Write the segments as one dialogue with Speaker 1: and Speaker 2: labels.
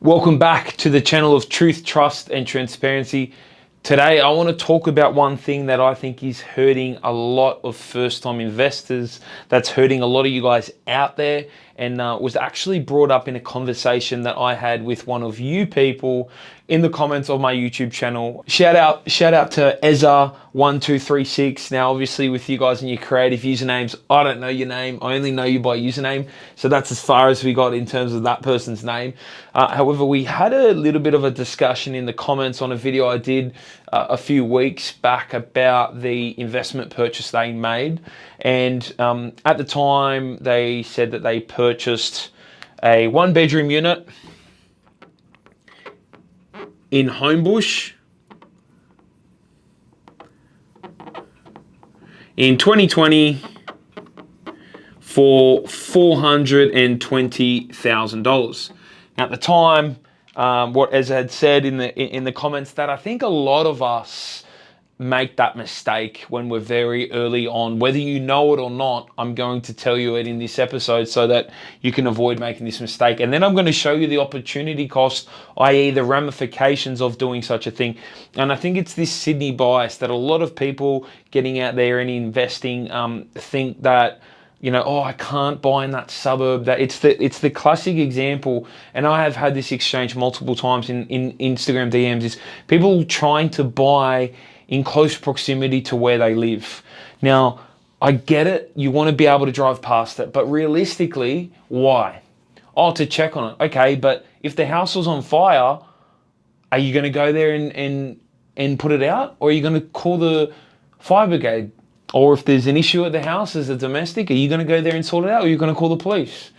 Speaker 1: Welcome back to the channel of truth, trust, and transparency. Today, I want to talk about one thing that I think is hurting a lot of first-time investors, that's hurting a lot of you guys out there, and was actually brought up in a conversation that I had with one of you people in the comments of my YouTube channel. Shout out to Ezra1236. Now, obviously, with you guys and your creative usernames, I don't know your name. I only know you by username. So that's as far as we got in terms of that person's name. However, we had a little bit of a discussion in the comments on a video I did a few weeks back about the investment purchase they made. And at the time, they said that they purchased a one-bedroom unit in Homebush in 2020 for $420,000. At the time, what Ezra had said in the comments, that I think a lot of us make that mistake when we're very early on. Whether you know it or not, I'm going to tell you it in this episode so that you can avoid making this mistake. And then I'm going to show you the opportunity cost, i.e. the ramifications of doing such a thing. And I think it's this Sydney bias that a lot of people getting out there and investing think that, you know, oh, I can't buy in that suburb. That it's the classic example, and I have had this exchange multiple times in Instagram DMs, is people trying to buy in close proximity to where they live. Now, I get it. You want to be able to drive past it, but realistically, why? Oh, to check on it. Okay, but if the house was on fire, are you going to go there and put it out? Or are you going to call the fire brigade? Or if there's an issue at the house as a domestic, are you going to go there and sort it out? Or are you going to call the police?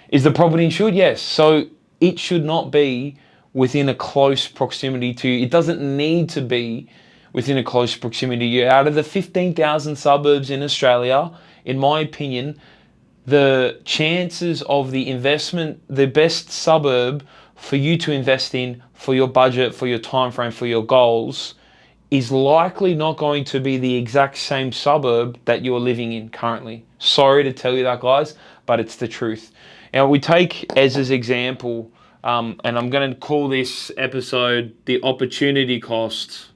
Speaker 1: Is the property insured? Yes. So it should not be within a close proximity to you. It doesn't need to be within a close proximity to you. Out of the 15,000 suburbs in Australia, in my opinion, the chances of the investment, the best suburb for you to invest in, for your budget, for your time frame, for your goals, is likely not going to be the exact same suburb that you're living in currently. Sorry to tell you that, guys, but it's the truth. Now, we take Ezra's example, and I'm going to call this episode the opportunity cost.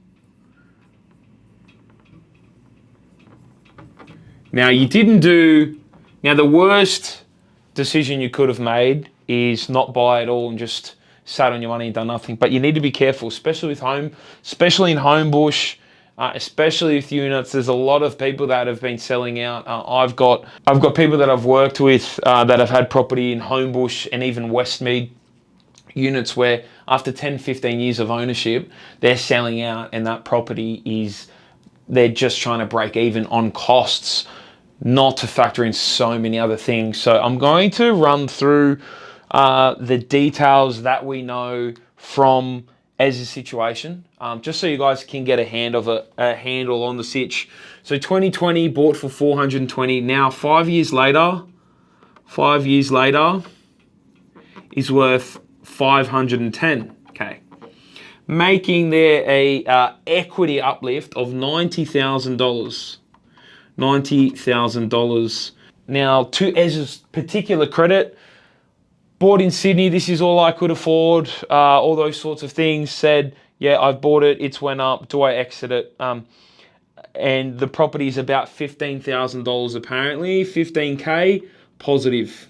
Speaker 1: Now, the worst decision you could have made is not buy at all and just sat on your money and done nothing. But you need to be careful, especially in Homebush, especially with units. There's a lot of people that have been selling out. I've got people that I've worked with that have had property in Homebush and even Westmead units where after 10, 15 years of ownership, they're selling out, and that property they're just trying to break even on costs, not to factor in so many other things. So I'm going to run through the details that we know from Ezra's situation, just so you guys can get a handle on the sitch. So 2020 bought for 420. Now 5 years later is worth 510. Okay, making there a equity uplift of $90,000. $90,000. Now, to Ezra's particular credit, bought in Sydney, this is all I could afford, all those sorts of things. Said, yeah, I've bought it, it's went up, do I exit it? And the property is about $15,000 apparently, 15K positive.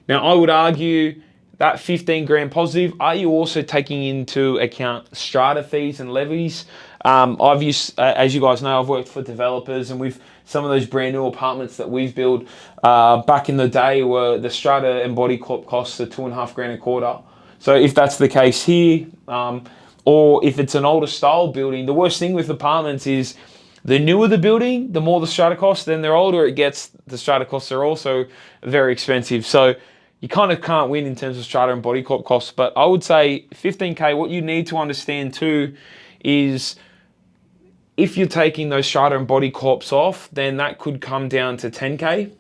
Speaker 1: Now, I would argue that 15 grand positive, are you also taking into account strata fees and levies? I've used, as you guys know, I've worked for developers, and some of those brand new apartments that we've built back in the day were the strata and body corp costs are $2.5 grand a quarter. So if that's the case here, or if it's an older style building, the worst thing with apartments is the newer the building, the more the strata costs. Then the older it gets, the strata costs are also very expensive. So you kind of can't win in terms of strata and body corp costs. But I would say 15K, what you need to understand too is if you're taking those strata and body corps off, then that could come down to 10K.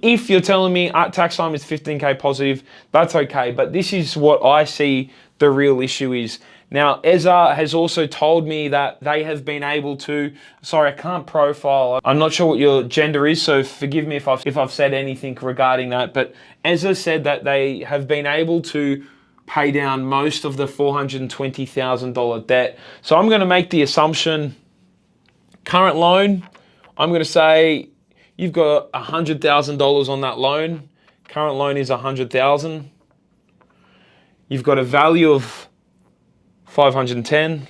Speaker 1: If you're telling me at tax time it's 15K positive, that's okay. But this is what I see the real issue is. Now, Ezra has also told me that they have been able to, sorry, I can't profile. I'm not sure what your gender is, so forgive me if I've said anything regarding that. But Ezra said that they have been able to pay down most of the $420,000 debt. So I'm going to make the assumption, current loan, I'm going to say you've got $100,000 on that loan. Current loan is $100,000. You've got a value of 510,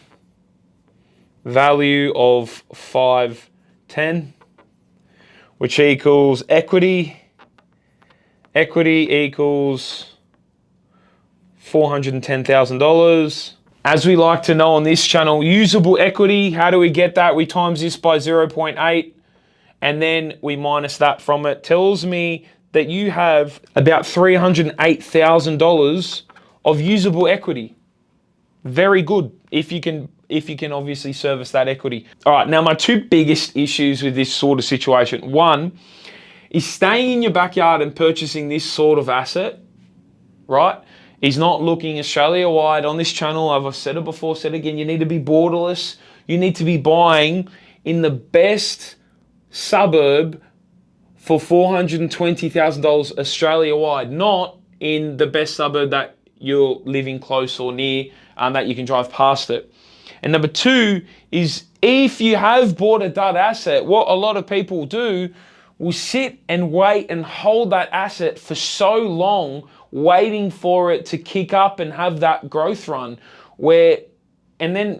Speaker 1: value of 510, which equals equity. Equity equals $410,000. As we like to know on this channel, usable equity, how do we get that? We times this by 0.8 and then we minus that from it. Tells me that you have about $308,000 of usable equity. Very good if you can obviously service that equity. All right, now my two biggest issues with this sort of situation. One is staying in your backyard and purchasing this sort of asset, right? Is not looking Australia-wide on this channel. I've said it before, said it again, you need to be borderless. You need to be buying in the best suburb for $420,000 Australia-wide, not in the best suburb that you're living close or near, that you can drive past it. And number two is if you have bought a dud asset, what a lot of people do will sit and wait and hold that asset for so long, waiting for it to kick up and have that growth run and then,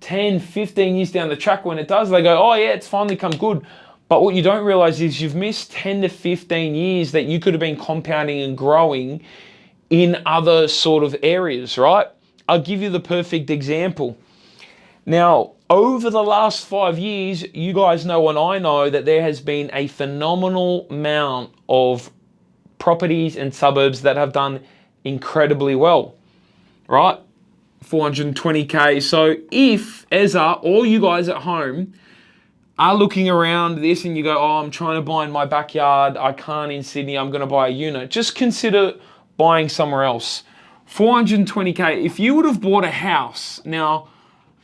Speaker 1: 10, 15 years down the track when it does, they go, oh yeah, it's finally come good. But what you don't realize is you've missed 10 to 15 years that you could have been compounding and growing in other sort of areas, right? I'll give you the perfect example. Now, over the last 5 years, you guys know and I know that there has been a phenomenal amount of properties and suburbs that have done incredibly well, right? 420K. So if Ezra or you guys at home are looking around this and you go, oh, I'm trying to buy in my backyard, I can't in Sydney, I'm going to buy a unit, just consider buying somewhere else. 420K, if you would have bought a house, now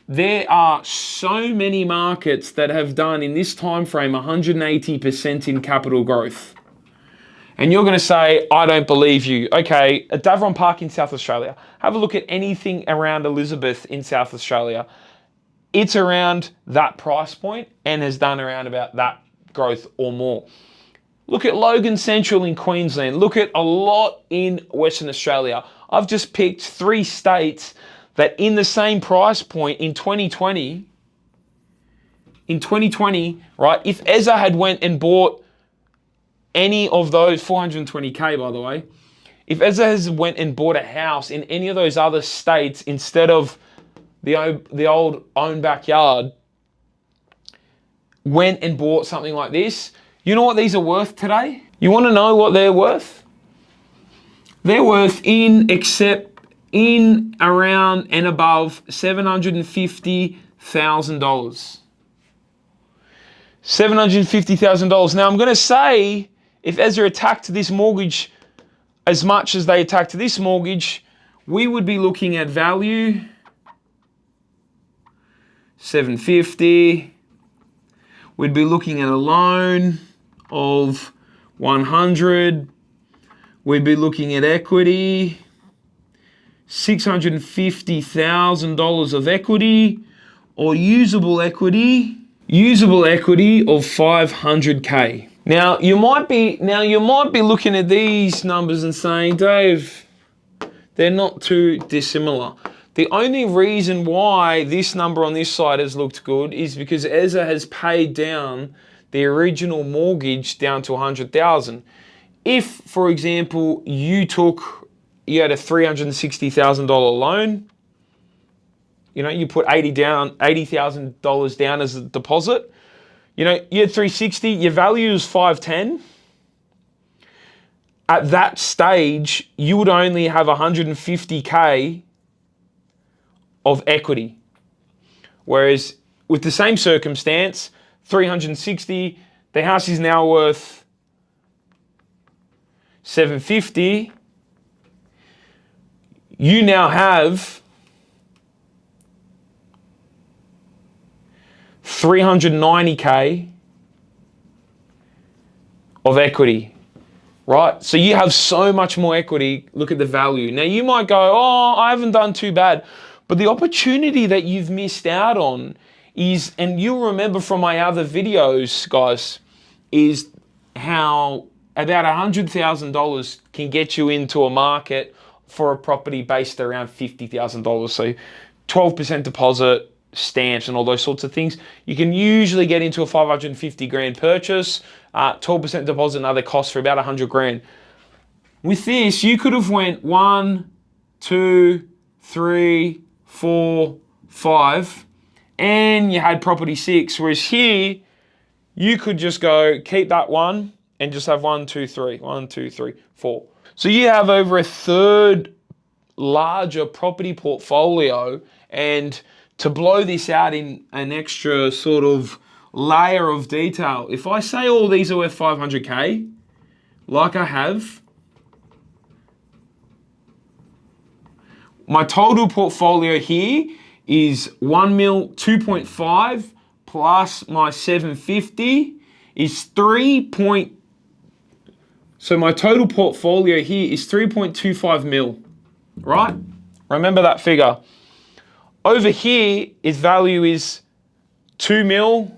Speaker 1: there are so many markets that have done in this time frame 180% in capital growth. And you're going to say, I don't believe you. Okay, at Davron Park in South Australia, have a look at anything around Elizabeth in South Australia. It's around that price point and has done around about that growth or more. Look at Logan Central in Queensland. Look at a lot in Western Australia. I've just picked 3 states that in the same price point in 2020, right, if Ezra had went and bought any of those, 420K by the way, if Ezra has went and bought a house in any of those other states instead of the old own backyard, went and bought something like this, you know what these are worth today? You want to know what they're worth? They're worth in around and above $750,000. $750,000. Now I'm going to say, if Ezra attacked this mortgage as much as they attacked this mortgage, we would be looking at value 750. We'd be looking at a loan of 100. We'd be looking at equity, $650,000 of equity, or usable equity of 500K. Now you might be looking at these numbers and saying, Dave, they're not too dissimilar. The only reason why this number on this side has looked good is because Ezra has paid down the original mortgage down to 100,000. If, for example, you had a $360,000 loan, you put $80,000 down as a deposit, you had 360, your value is 510. At that stage, you would only have 150K of equity. Whereas with the same circumstance, 360, the house is now worth 750. You now have 390K of equity, right? So you have so much more equity. Look at the value. Now you might go, oh, I haven't done too bad. But the opportunity that you've missed out on is, and you'll remember from my other videos, guys, is how about $100,000 can get you into a market for a property based around $50,000. So 12% deposit, stamps, and all those sorts of things. You can usually get into a 550 grand purchase, 12% deposit and other costs for about 100 grand. With this, you could have went 1, 2, 3, 4, 5, and you had property 6. Whereas here, you could just go keep that 1 and just have 1, 2, 3, 1, 2, 3, 4. So you have over a third larger property portfolio, and to blow this out in an extra sort of layer of detail, if I say all these are worth 500K, like I have, my total portfolio here is 1 mil, 2.5 plus my 750 is 3. So my total portfolio here is 3.25 mil, right? Remember that figure. Over here, its value is 2 mil,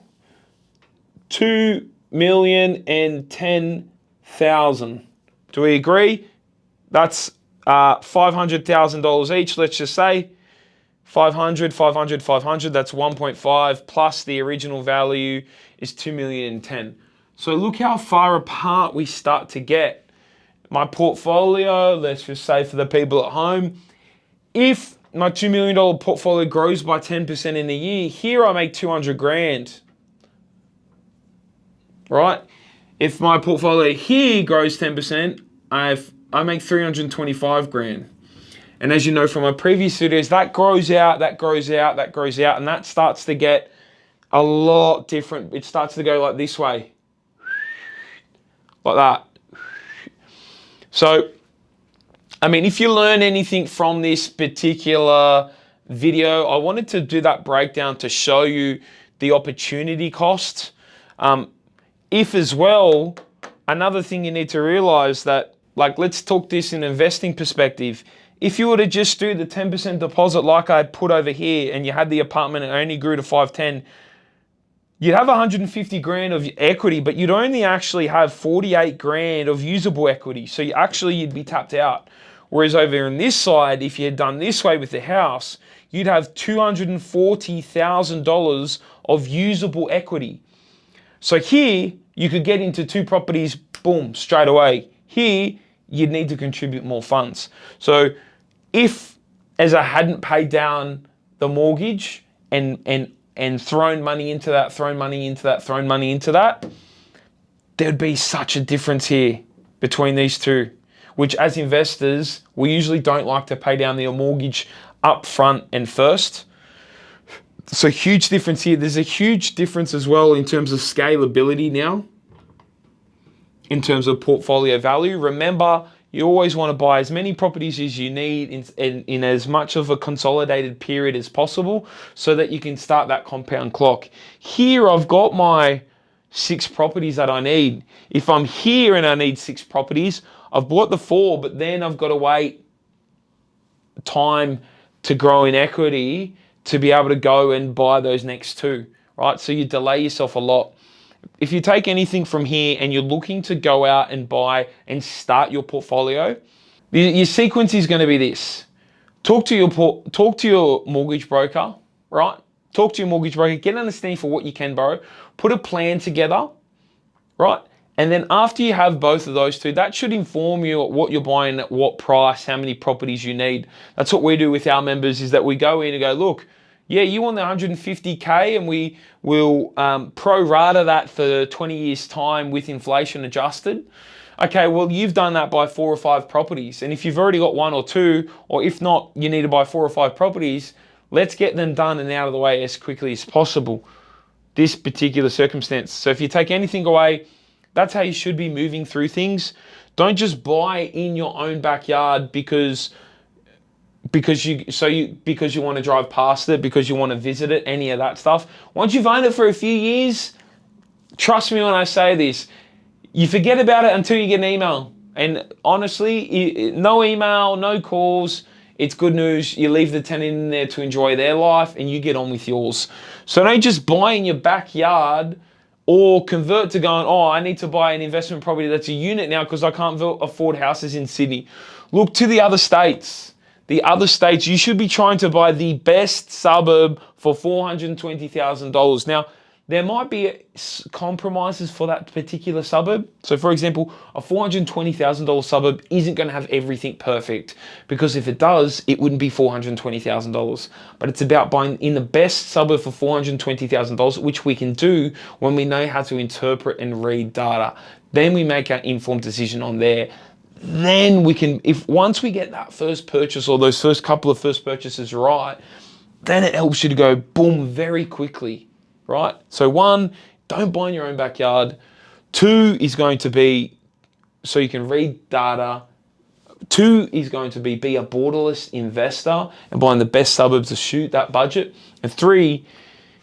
Speaker 1: 2,010,000. Do we agree? That's $500,000 each. Let's just say 500, 500, 500. That's 1.5 plus the original value is 2,010,000. So look how far apart we start to get. My portfolio, let's just say for the people at home, if my $2 million portfolio grows by 10% in a year, here I make 200 grand, right? If my portfolio here grows 10%, I make 325 grand. And as you know from my previous videos, that grows out, that grows out, that grows out, and that starts to get a lot different. It starts to go like this way, like that. So, I mean, if you learn anything from this particular video, I wanted to do that breakdown to show you the opportunity cost. If as well, another thing you need to realize that, like, let's talk this in investing perspective. If you were to just do the 10% deposit like I put over here and you had the apartment and it only grew to 510, you'd have 150 grand of equity, but you'd only actually have 48 grand of usable equity. So you'd be tapped out. Whereas over on this side, if you had done this way with the house, you'd have $240,000 of usable equity. So here, you could get into 2 properties, boom, straight away. Here, you'd need to contribute more funds. So if, as I hadn't paid down the mortgage and thrown money into that, there'd be such a difference here between these two, which as investors, we usually don't like to pay down the mortgage up front and first. So huge difference here. There's a huge difference as well in terms of scalability now, in terms of portfolio value. Remember, you always want to buy as many properties as you need in as much of a consolidated period as possible so that you can start that compound clock. Here, I've got my 6 properties that I need. If I'm here and I need 6 properties, I've bought the 4, but then I've got to wait time to grow in equity to be able to go and buy those next 2, right? So you delay yourself a lot. If you take anything from here and you're looking to go out and buy and start your portfolio, your sequence is going to be this. Talk to your mortgage broker, right? Talk to your mortgage broker, get an understanding for what you can borrow, put a plan together, right? And then after you have both of those two, that should inform you what you're buying, at what price, how many properties you need. That's what we do with our members, is that we go in and go, look, yeah, you want the 150K and we will pro rata that for 20 years time with inflation adjusted. Okay, well, you've done that by 4 or 5 properties. And if you've already got 1 or 2, or if not, you need to buy 4 or 5 properties, let's get them done and out of the way as quickly as possible. This particular circumstance. So if you take anything away, that's how you should be moving through things. Don't just buy in your own backyard because because you want to drive past it, because you want to visit it, any of that stuff. Once you've owned it for a few years, trust me when I say this, you forget about it until you get an email. And honestly, no email, no calls. It's good news. You leave the tenant in there to enjoy their life and you get on with yours. So don't just buy in your backyard or convert to going, oh, I need to buy an investment property that's a unit now because I can't afford houses in Sydney. Look to the other states. The other states, you should be trying to buy the best suburb for $420,000. Now, there might be compromises for that particular suburb. So for example, a $420,000 suburb isn't going to have everything perfect, because if it does, it wouldn't be $420,000. But it's about buying in the best suburb for $420,000, which we can do when we know how to interpret and read data. Then we make our informed decision on there. Then we can, if once we get that first purchase or those first couple of first purchases right, then it helps you to go boom very quickly. Right? So one, don't buy in your own backyard. Two is going to be so you can read data. Two is going to be a borderless investor and buying the best suburbs to suit that budget. And three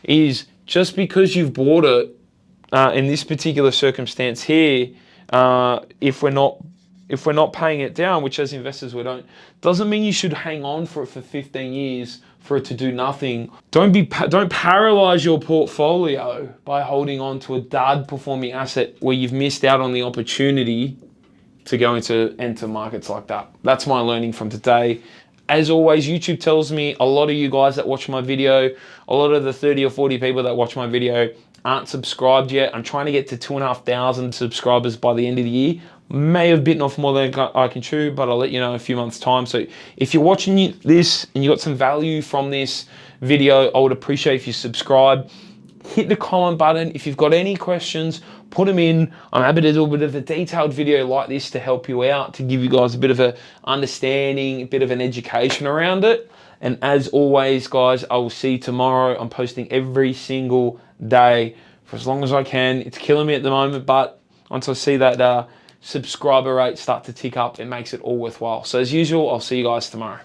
Speaker 1: is just because you've bought it in this particular circumstance here, if we're not paying it down, which as investors we don't, doesn't mean you should hang on for it for 15 years for it to do nothing. Don't paralyze your portfolio by holding on to a dud performing asset where you've missed out on the opportunity to go enter markets like that. That's my learning from today. As always, YouTube tells me a lot of you guys that watch my video, a lot of the 30 or 40 people that watch my video aren't subscribed yet. I'm trying to get to 2,500 subscribers by the end of the year. May have bitten off more than I can chew, but I'll let you know in a few months' time. So if you're watching this and you got some value from this video, I would appreciate if you subscribe. Hit the comment button. If you've got any questions, put them in. I'm happy to do a bit of a detailed video like this to help you out, to give you guys a bit of a understanding, a bit of an education around it. And as always, guys, I will see you tomorrow. I'm posting every single day for as long as I can. It's killing me at the moment, but once I see that subscriber rate start to tick up, it makes it all worthwhile. So as usual, I'll see you guys tomorrow.